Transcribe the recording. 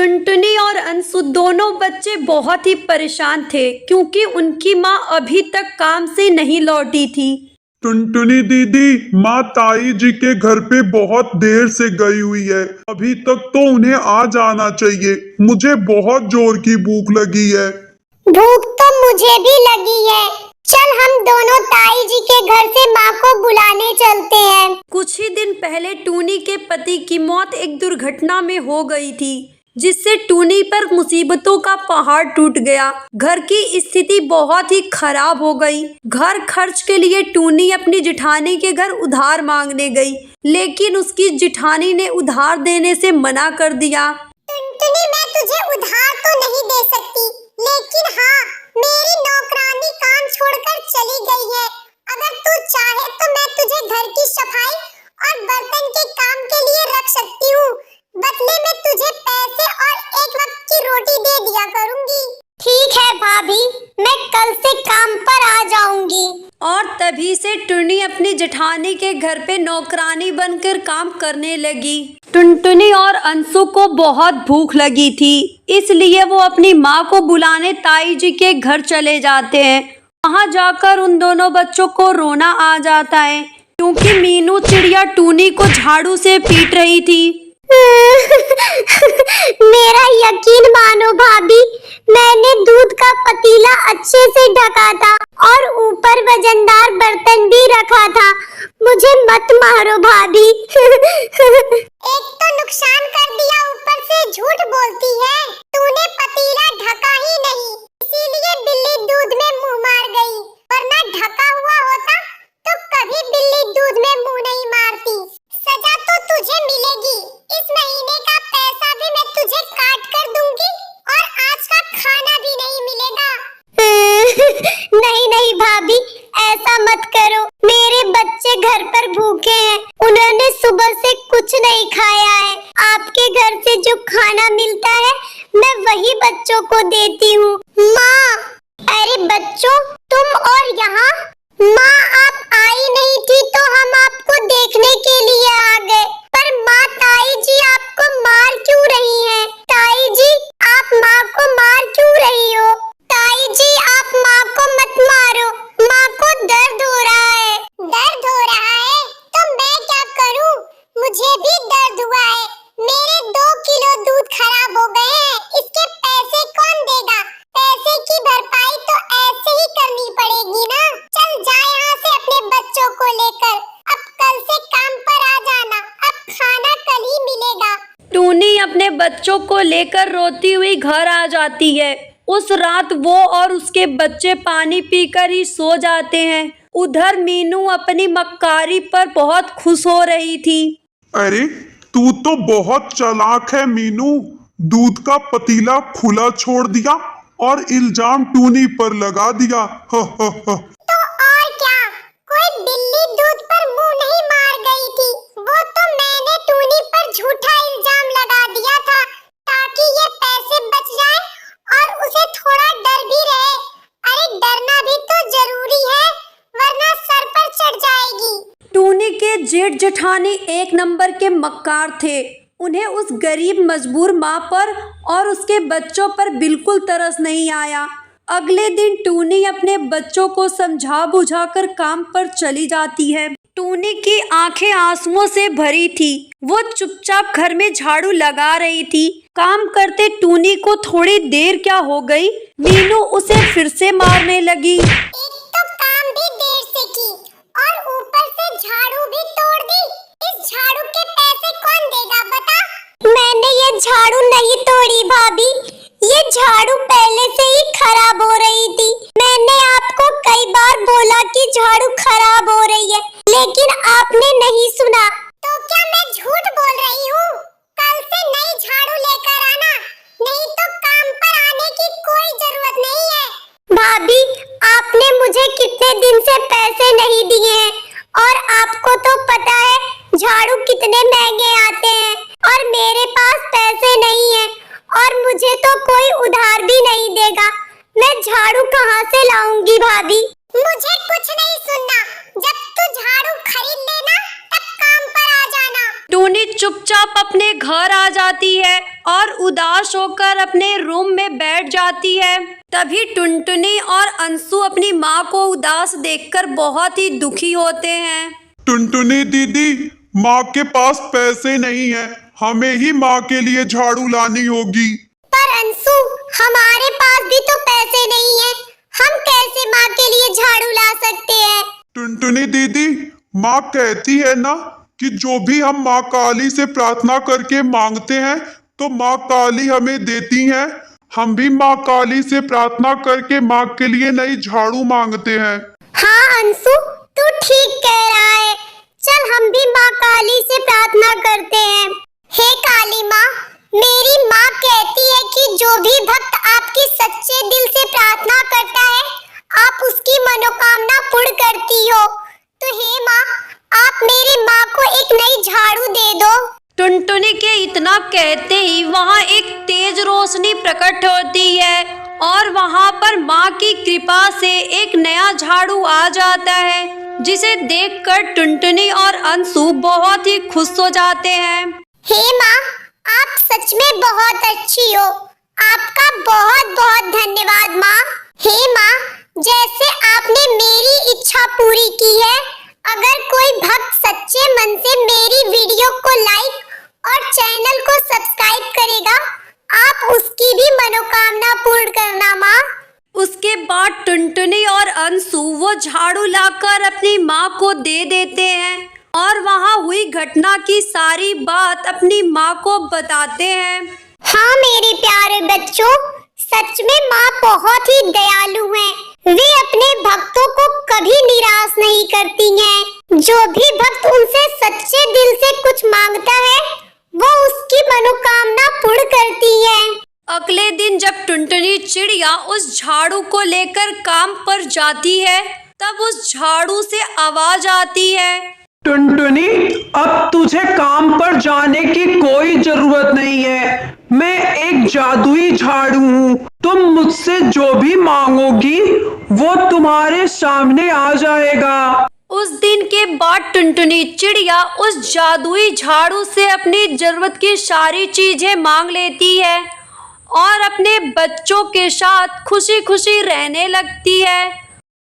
टुनटुनी और अंशु दोनों बच्चे बहुत ही परेशान थे क्योंकि उनकी माँ अभी तक काम से नहीं लौटी थी। टुनटुनी दीदी, माँ ताई जी के घर पे बहुत देर से गई हुई है। अभी तक तो उन्हें आ जाना चाहिए। मुझे बहुत जोर की भूख लगी है। भूख तो मुझे भी लगी है। चल हम दोनों ताई जी के घर से माँ को बुलाने चलते हैं। कुछ ही दिन पहले टूनी के पति की मौत एक दुर्घटना में हो गई थी, जिससे टूनी पर मुसीबतों का पहाड़ टूट गया। घर की स्थिति बहुत ही खराब हो गई। घर खर्च के लिए टूनी अपनी जिठानी के घर उधार मांगने गई, लेकिन उसकी जिठानी ने उधार देने से मना कर दिया। टुनटुनी, मैं तुझे उधार तो नहीं दे सकती, लेकिन हाँ, मेरी नौकरानी काम छोड़कर चली गई है। अगर तू चाहे तो मैं तुझे घर की सफाई और बर्तन के काम के लिए रख सकती हूँ। बदले में तुझे पैसे और एक वक्त की रोटी दे दिया करूँगी। ठीक है भाभी, मैं कल से काम पर आ जाऊंगी। और तभी से टुनी अपनी जेठानी के घर पे नौकरानी बनकर काम करने लगी। टुनटुनी और अंशु को बहुत भूख लगी थी, इसलिए वो अपनी माँ को बुलाने ताई जी के घर चले जाते हैं। वहाँ जाकर उन दोनों बच्चों को रोना आ जाता है क्योंकि मीनू चिड़िया टूनी को झाड़ू से पीट रही थी। मेरा यकीन मानो भाभी, मैंने दूध का पतीला अच्छे से ढका था और ऊपर वजनदार बर्तन भी रखा था। मुझे मत मारो भाभी। एक तो नुकसान कर दिया, ऊपर से झूठ बोलती है। तूने पतीला ढका ही नहीं, इसीलिए बिल्ली दूध में मुंह मार गई। वरना ढका हुआ होता तो कभी बिल्ली दूध में मुंह नहीं मारती। सजा तो तुझे मिलेगी। इस महीने का पैसा भी मैं तुझे काट कर दूंगी और आज का खाना भी नहीं मिलेगा। नहीं नहीं भाभी, ऐसा मत करो। मेरे बच्चे घर पर भूखे हैं, उन्होंने सुबह से कुछ नहीं खाया है। आपके घर से जो खाना मिलता है मैं वही बच्चों को देती हूँ। माँ! अरे बच्चों, तुम और यहाँ? माँ, आप आई नहीं थी तो हम आपको देखने के लिए आ गए। पर माँ, ताई जी आपको मार क्यों रही हैं? ताई जी, आप माँ को मार क्यों रही हो? ताई जी, आप माँ को मत मारो, माँ को दर्द हो रहा है। दर्द हो रहा है तो मैं क्या करूँ? मुझे भी दर्द हुआ है। मेरे 2 किलो दूध खराब हो गए हैं, इसके पैसे कौन देगा? पैसे की भरपाई तो ऐसे ही करनी पड़ेगी ना। चल जा यहाँ से अपने बच्चों को लेकर। अब कल से काम पर आ जाना, अब खाना कल ही मिलेगा। टूनी अपने बच्चों को लेकर रोती हुई घर आ जाती है। उस रात वो और उसके बच्चे पानी पीकर ही सो जाते हैं। उधर मीनू अपनी मक्कारी पर बहुत खुश हो रही थी। अरे, तू तो बहुत चालाक है मीनू। दूध का पतीला खुला छोड़ दिया और इल्जाम टूनी पर लगा दिया। तो और क्या, कोई बिल्ली दूध पर मुंह नहीं मार गई थी। वो तो मैंने टूनी पर झूठा इल्जाम लगा दिया था ताकि ये पैसे बच जाएं और उसे थोड़ा डर भी रहे। अरे डरना भी तो जरूरी है, वरना सर पर चढ़ जाएगी। टूनी के जेठ जेठानी एक नंबर के मक्कार थे। उन्हें उस गरीब मजबूर माँ पर और उसके बच्चों पर बिल्कुल तरस नहीं आया। अगले दिन टूनी अपने बच्चों को समझा बुझाकर काम पर चली जाती है। टूनी की आंखें आंसुओं से भरी थी। वो चुपचाप घर में झाड़ू लगा रही थी। काम करते टूनी को थोड़ी देर क्या हो गई, मीनू उसे फिर से मारने लगी। एक तो काम भी देर से की और ऊपर से झाड़ू भी तोड़ दी। इस झाड़ू के पैसे कौन देगा बता? मैंने ये झाड़ू नहीं तोड़ी भाभी, ये झाड़ू पहले से ही खराब हो रही थी। मैंने आपको कई बार बोला कि झाड़ू खराब हो रही है, लेकिन आपने नहीं सुना। तो क्या मैं झूठ बोल रही हूँ? कल से नई झाड़ू लेकर आना, नहीं तो काम पर आने की कोई जरूरत नहीं है। भाभी, आपने मुझे कितने दिन से पैसे नहीं दिए हैं और आपको तो पता है झाड़ू कितने महंगे आते हैं और मेरे पास पैसे नहीं है और मुझे तो कोई उधार भी नहीं देगा। मैं झाड़ू कहाँ से लाऊंगी भाभी? मुझे कुछ नहीं सुनना। जब तू झाड़ू खरीद लेना तब काम पर आ जाना। टूनी चुपचाप अपने घर आ जाती है और उदास होकर अपने रूम में बैठ जाती है। तभी टुनटुनी और अंशु अपनी माँ को उदास देखकर बहुत ही दुखी होते हैं। टुनटुनी दीदी, माँ के पास पैसे नहीं है, हमें ही माँ के लिए झाड़ू लानी होगी। पर अंशु, हमारे पास भी तो पैसे नहीं है, हम कैसे माँ के लिए झाड़ू ला सकते हैं? टुनटुनी दीदी, माँ कहती है ना कि जो भी हम माँ काली से प्रार्थना करके मांगते हैं तो माँ काली हमें देती हैं। हम भी माँ काली से प्रार्थना करके माँ के लिए नई झाड़ू मांगते हैं। हाँ अंशु, तू ठीक कह रहा है। चल हम भी माँ काली से प्रार्थना करते हैं। हे काली माँ, मेरी माँ कहती है कि जो भी भक्त आपकी सच्चे दिल से प्रार्थना करता है, आप उसकी मनोकामना पूर्ण करती हो। तो हे माँ, आप मेरी माँ को एक नई झाड़ू दे दो। टुनटुनी के इतना कहते ही वहाँ एक तेज रोशनी प्रकट होती है और वहाँ पर माँ की कृपा से एक नया झाड़ू आ जाता है, जिसे देखकर टुनटुनी और अंशु बहुत ही खुश हो जाते हैं। हे माँ, आप सच में बहुत अच्छी हो। आपका बहुत बहुत धन्यवाद माँ। हे माँ, जैसे आपने मेरी इच्छा पूरी की है, अगर कोई भक्त सच्चे मन से मेरी वीडियो को लाइक और चैनल को सब्सक्राइब करेगा, आप उसकी भी मनोकामना पूर्ण करना माँ। उसके बाद टुनटुनी और अंशु वो झाड़ू लाकर अपनी माँ को दे देते हैं और वहाँ हुई घटना की सारी बात अपनी माँ को बताते हैं। हाँ मेरे प्यारे बच्चों, सच में माँ बहुत ही दयालु हैं। वे अपने भक्तों को कभी निराश नहीं करती हैं। जो भी भक्त उनसे सच्चे दिल से कुछ मांगता है, वो उसकी मनोकामना पूर्ण करती है। अगले दिन जब टुनटुनी चिड़िया उस झाड़ू को लेकर काम पर जाती है, तब उस झाड़ू से आवाज आती है। टुनटुनी, अब तुझे काम पर जाने की कोई जरूरत नहीं है। मैं एक जादुई झाड़ू हूँ। तुम मुझसे जो भी मांगोगी वो तुम्हारे सामने आ जाएगा। उस दिन के बाद टुनटुनी चिड़िया उस जादुई झाड़ू से अपनी जरूरत की सारी चीजें मांग लेती है और अपने बच्चों के साथ खुशी खुशी रहने लगती है।